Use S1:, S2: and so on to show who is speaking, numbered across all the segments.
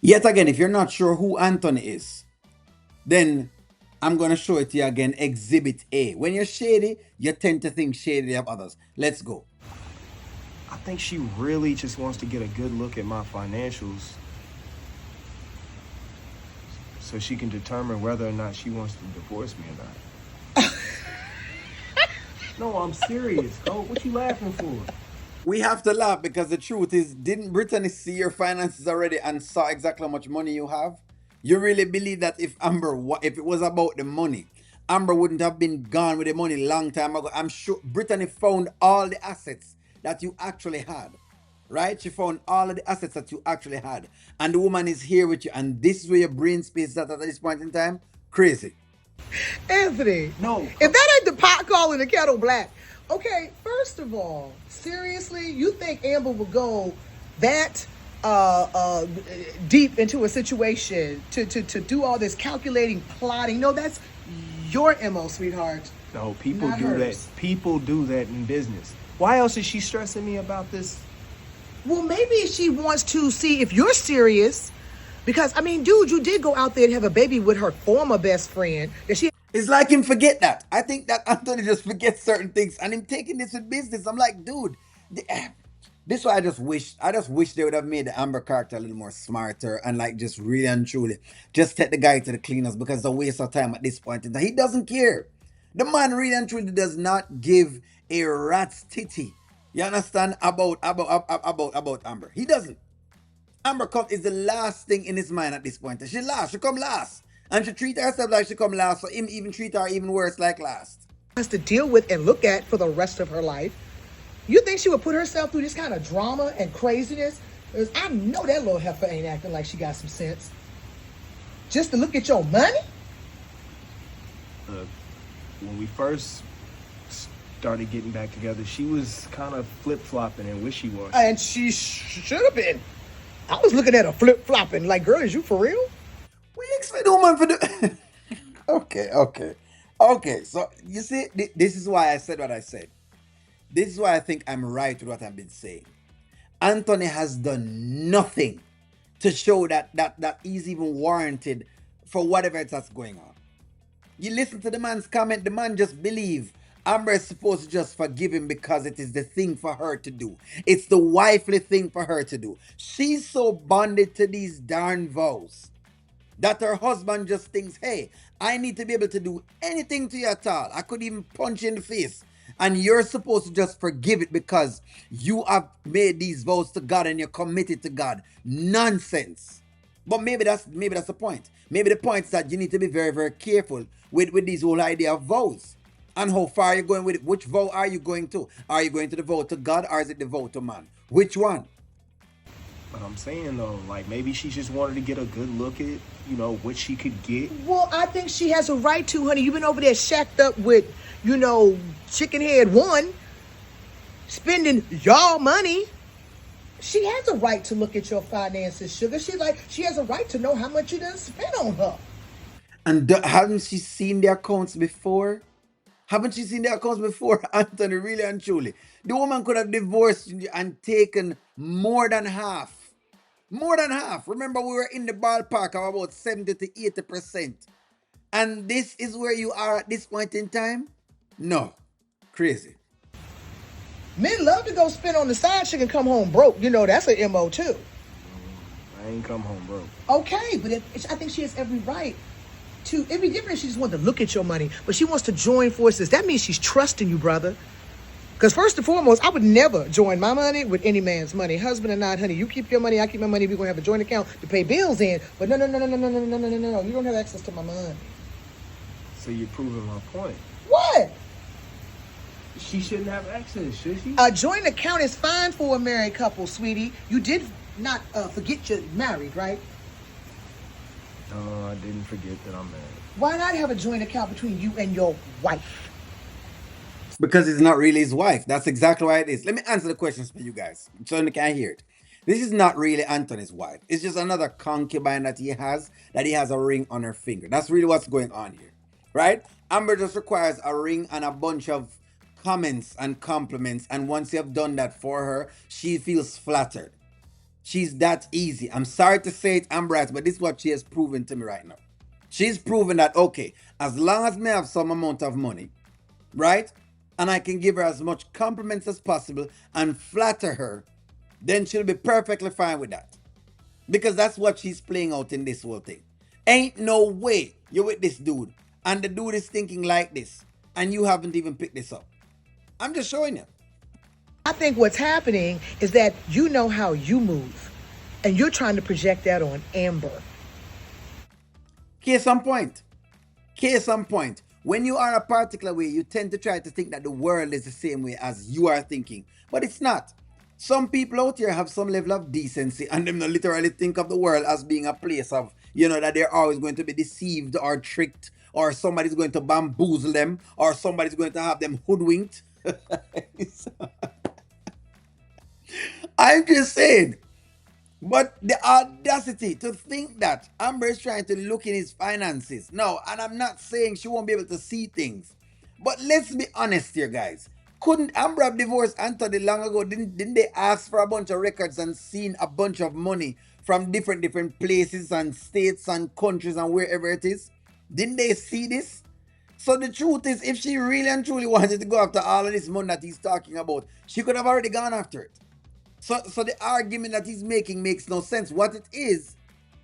S1: Yet again, if you're not sure who Anthony is, then I'm gonna show it to you again. Exhibit A. When you're shady, you tend to think shady of others. Let's go.
S2: I think she really just wants to get a good look at my financials so she can determine whether or not she wants to divorce me or not. No, I'm serious, Cole. What you laughing for?
S1: We have to laugh because the truth is, didn't Brittany see your finances already and saw exactly how much money you have? You really believe that if if it was about the money, Amber wouldn't have been gone with the money long time ago? I'm sure Brittany found all the assets that you actually had, right? She found all of the assets that you actually had, and the woman is here with you, and this is where your brain space is at this point in time. Crazy.
S3: Anthony,
S2: No,
S3: if that ain't the pot calling the kettle black. Okay, first of all, seriously, you think Amber would go that deep into a situation to do all this calculating, plotting? No, that's your MO, sweetheart,
S2: no, people
S3: not
S2: do that.
S3: hers.
S2: People do that in business. Why else is she stressing me about this?
S3: Well, maybe she wants to see if you're serious. Because, I mean, dude, you did go out there and have a baby with her former best friend that she.
S1: It's like him forget that. I think that Anthony just forgets certain things, and him taking this with business. I'm like, dude, this is why I just wish they would have made the Amber character a little more smarter and like just really and truly just take the guy to the cleaners because it's a waste of time at this point in time. He doesn't care. The man really and truly does not give a rat's titty. You understand about Amber? He doesn't. Amber Cup is the last thing in his mind at this point. She last, she come last. And she treat herself like she come last, so him even treat her even worse like last.
S3: has to deal with and look at for the rest of her life. You think she would put herself through this kind of drama and craziness? Because I know that little heifer ain't acting like she got some sense. Just to look at your money?
S2: Uh, when we first started getting back together, she was kind of flip flopping and wishy washy.
S3: And she should have been. I was looking at her flip flopping. Like, girl, is you for real?
S1: We expect the woman for the. Okay. So you see, this is why I said what I said. This is why I think I'm right with what I've been saying. Anthony has done nothing to show that he's even warranted for whatever that's going on. You listen to the man's comment, the man just believe Amber is supposed to just forgive him because it is the thing for her to do. It's the wifely thing for her to do. She's so bonded to these darn vows that her husband just thinks, hey, I need to be able to do anything to you at all. I could even punch you in the face. And you're supposed to just forgive it because you have made these vows to God and you're committed to God. Nonsense. But maybe that's the point. Maybe the point is that you need to be very, very careful with this whole idea of vows. And how far are you going with it? Which vow are you going to? Are you going to the vow to God or is it the vow to man? Which one?
S2: But I'm saying though, like maybe she just wanted to get a good look at, what she could get.
S3: Well, I think she has a right to, honey. You've been over there shacked up with, chicken head one, spending y'all money. She has a right to look at your finances, sugar. She has a right to know how much you done spent on her.
S1: And hasn't she seen the accounts before? Haven't you seen the accounts before, Anthony? Really and truly. The woman could have divorced and taken more than half. More than half. Remember, we were in the ballpark of about 70 to 80%. And this is where you are at this point in time? No. Crazy.
S3: Men love to go spend on the side chick and come home broke. That's an MO too.
S2: I ain't come home broke.
S3: Okay, but I think she has every right to. It'd be different if she just wanted to look at your money, but she wants to join forces. That means she's trusting you, brother. Because first and foremost, I would never join my money with any man's money. Husband or not, honey, you keep your money, I keep my money. We're going to have a joint account to pay bills in. But no, no, no, no, no, no, no, no, no, no, no. You don't have access to my money.
S2: So you're proving my point.
S3: What?
S2: She shouldn't have access, should she?
S3: A joint account is fine for a married couple, sweetie. You did not forget you're married, right?
S2: No, I didn't forget that I'm married.
S3: Why not have a joint account between you and your wife?
S1: Because it's not really his wife. That's exactly why it is. Let me answer the questions for you guys so you can hear it. This is not really Anthony's wife. It's just another concubine that he has a ring on her finger. That's really what's going on here. Right? Amber just requires a ring and a bunch of comments and compliments. And once you have done that for her, she feels flattered. She's that easy. I'm sorry to say it, Amber, but this is what she has proven to me right now. She's proven that, okay, as long as me have some amount of money, right? And I can give her as much compliments as possible and flatter her, then she'll be perfectly fine with that. Because that's what she's playing out in this whole thing. Ain't no way you're with this dude and the dude is thinking like this and you haven't even picked this up. I'm just showing you.
S3: I think what's happening is that you know how you move, and you're trying to project that on Amber.
S1: Case on point. Case on point. When you are a particular way, you tend to try to think that the world is the same way as you are thinking. But it's not. Some people out here have some level of decency and them not literally think of the world as being a place of, that they're always going to be deceived or tricked, or somebody's going to bamboozle them, or somebody's going to have them hoodwinked. I'm just saying. But the audacity to think that Amber is trying to look in his finances. No, and I'm not saying she won't be able to see things. But let's be honest here, guys. Couldn't Amber have divorced Anthony long ago? Didn't they ask for a bunch of records and seen a bunch of money from different places and states and countries and wherever it is? Didn't they see this? So the truth is, if she really and truly wanted to go after all of this money that he's talking about, she could have already gone after it. So the argument that he's making makes no sense. What it is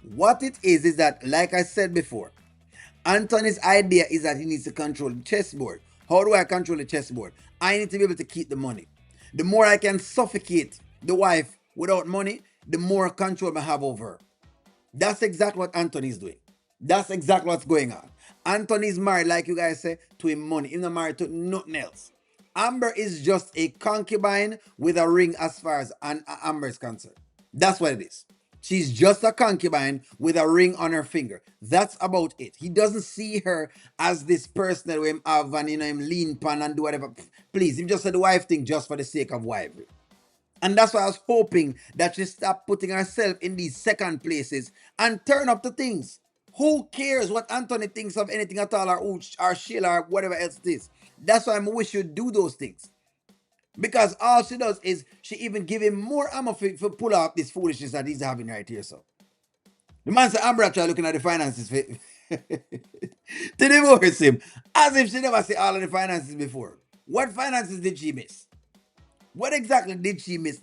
S1: that, like I said before, Anthony's idea is that he needs to control the chessboard. How do I control the chessboard? I need to be able to keep the money. The more I can suffocate the wife without money, the more control I have over her. That's exactly what Anthony's doing. That's exactly what's going on. Anthony's married, like you guys say, to him money. He's not married to nothing else. Amber is just a concubine with a ring as far as Amber is concerned. That's what it is. She's just a concubine with a ring on her finger. That's about it. He doesn't see her as this person that him have and him lean pan and do whatever. Please, he just said the wife thing just for the sake of wife. And that's why I was hoping that she stop putting herself in these second places and turn up the things. Who cares what Anthony thinks of anything at all, or Sheila, or whatever else it is? That's why I wish you'd do those things. Because all she does is she even give him more ammo for pull out this foolishness that he's having right here. So the man said, Amber try looking at the finances to divorce him, as if she never see all of the finances before. What finances did she miss? What exactly did she miss?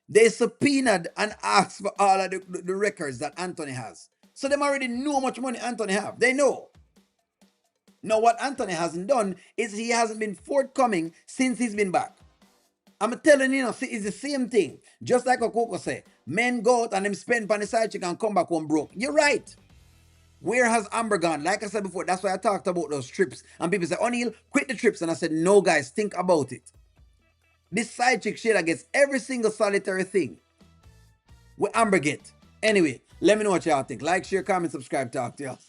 S1: They subpoenaed and asked for all of the records that Anthony has. So they already know how much money Anthony have. They know. Now what Anthony hasn't done is he hasn't been forthcoming since he's been back. I'm telling you, see, it's the same thing. Just like a Coco say, men go out and them spend on the side chick and come back home broke. You're right. Where has Amber gone? Like I said before, that's why I talked about those trips. And people say, O'Neal, quit the trips. And I said, no, guys, think about it. This side chick Sheila gets every single solitary thing what Amber get. Anyway, let me know what y'all think. Like, share, comment, subscribe, talk to y'all.